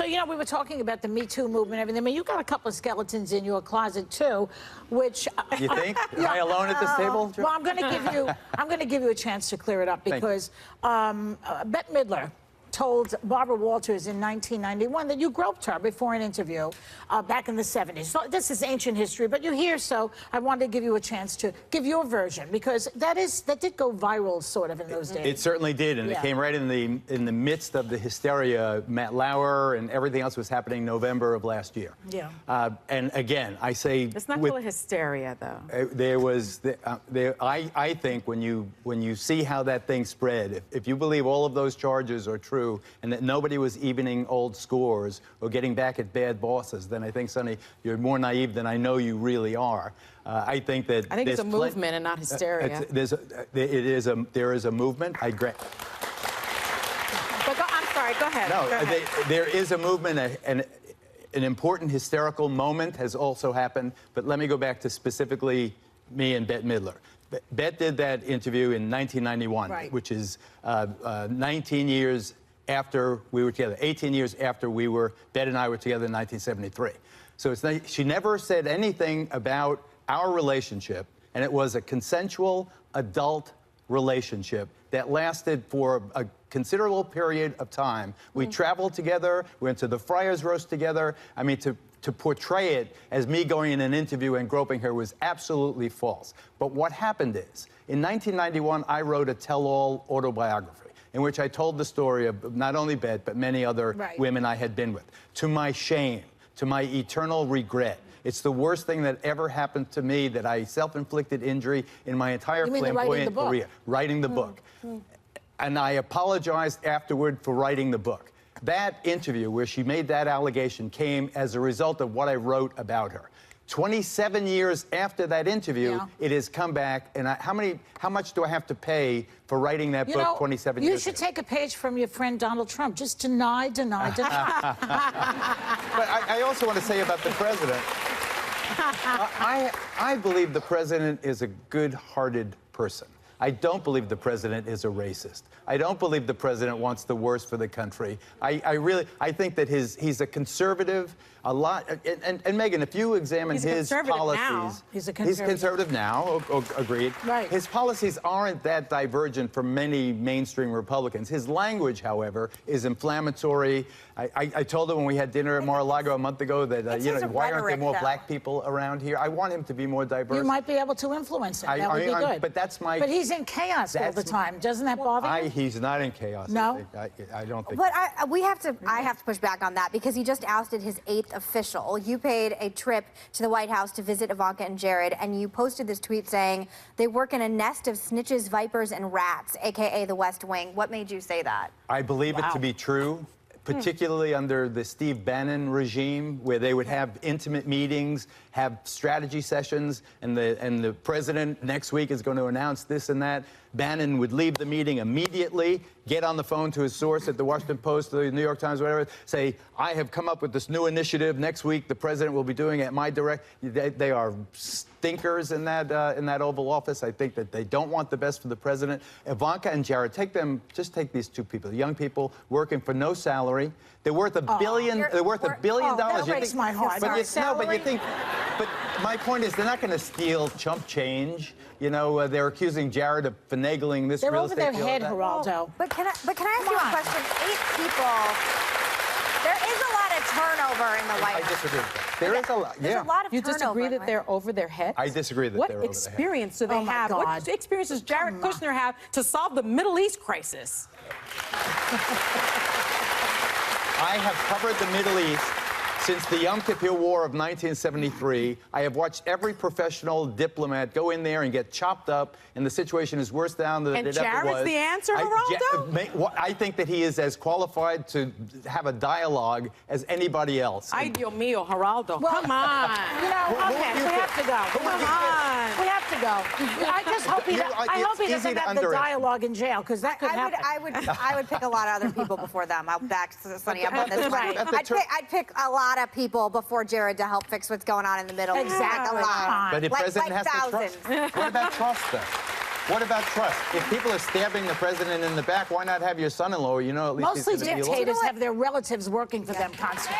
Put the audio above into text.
you know, we were talking about the Me Too movement and everything. I mean, you got a couple of skeletons in your closet too, which you think? Am I alone at this table? Well, I'm going to give you a chance to clear it up because Bette Midler told Barbara Walters in 1991 that you groped her before an interview back in the 70s. So this is ancient history, but you're here, so I wanted to give you a chance to give your version, because that did go viral sort of in those days. It certainly did, and it came right in the midst of the hysteria. Matt Lauer and everything else was happening November of last year. Yeah. And again, I say it's not called hysteria, though. There was, I think when you see how that thing spread, if you believe all of those charges are true, and that nobody was evening old scores or getting back at bad bosses, then I think, Sonny, you're more naive than I know you really are. I think that it's a movement and not hysteria. There is a movement. I agree. But I'm sorry. Go ahead. No, go ahead. There is a movement, and an important hysterical moment has also happened. But let me go back to specifically me and Bette Midler. Bette did that interview in 1991, which is 19 years after we were together, 18 years after Bette and I were together in 1973. So she never said anything about our relationship, and it was a consensual adult relationship that lasted for a considerable period of time. We traveled together, we went to the Friars Roast together. I mean, to portray it as me going in an interview and groping her was absolutely false. But what happened is, in 1991, I wrote a tell-all autobiography in which I told the story of not only Bette, but many other women I had been with. To my shame, to my eternal regret. It's the worst thing that ever happened to me, that I self-inflicted injury in my entire flamboyant career. Writing the book. And I apologized afterward for writing the book. That interview where she made that allegation came as a result of what I wrote about her. 27 years after that interview, it has come back. And how much do I have to pay for writing that book 27 years ago? You should take a page from your friend Donald Trump. Just deny, deny, deny. But I also want to say about the president, I believe the president is a good-hearted person. I don't believe the president is a racist. I don't believe the president wants the worst for the country. I think that he's a conservative, a lot. And Megyn, if you examine his policies, he's conservative now. Agreed. Right. His policies aren't that divergent from many mainstream Republicans. His language, however, is inflammatory. I told him when we had dinner at Mar-a-Lago a month ago that why aren't there more black people around here? I want him to be more diverse. You might be able to influence him. That would be good. But that's my. But he's in chaos all the time. Doesn't that bother you? He's not in chaos. No? I don't think. But I have to push back on that, because he just ousted his 8th official. You paid a trip to the White House to visit Ivanka and Jared, and you posted this tweet saying they work in a nest of snitches, vipers, and rats, a.k.a. the West Wing. What made you say that? I believe it to be true, particularly under the Steve Bannon regime, where they would have intimate meetings, have strategy sessions, and the president next week is going to announce this and that. Bannon would leave the meeting immediately, get on the phone to his source at the Washington Post, the New York Times, whatever, say, I have come up with this new initiative. Next week, the president will be doing it at my direct. They are stinkers in that Oval Office. I think that they don't want the best for the president. Ivanka and Jared, just take these two people, young people working for no salary. They're worth $1 billion. They're worth $1 billion. That breaks my heart. But my point is, they're not going to steal chump change. You know, they're accusing Jared of finagling this real estate deal. They're over their head, Geraldo. But can I ask you a question? 8 people. There is a lot of turnover in the White House. I disagree with that. There is a lot. There's a lot of You turnover. disagree that they're over their heads? I disagree that they're over their heads. What experience do they have? What experience does Jared Kushner have to solve the Middle East crisis? I have covered the Middle East since the Yom Kippur War of 1973. I have watched every professional diplomat go in there and get chopped up, and the situation is worse down than it ever was. And Jared's the answer, Geraldo? I think that he is as qualified to have a dialogue as anybody else. Ay, Dios mío, Geraldo, come on. You know, okay, we have to go. Come on. We have to go. I just hope he doesn't have the dialogue in jail, because that could happen. I would pick a lot of other people before them. I'll back Sonny up on this one. I'd pick a lot of people before Jared to help fix what's going on in the Middle East. Exactly. Like a lot. But the president has to trust. What about trust, then? What about trust? If people are stabbing the president in the back, why not have your son-in-law? You know, at least Mostly he's gonna be dictators alive. have their relatives working for them constantly.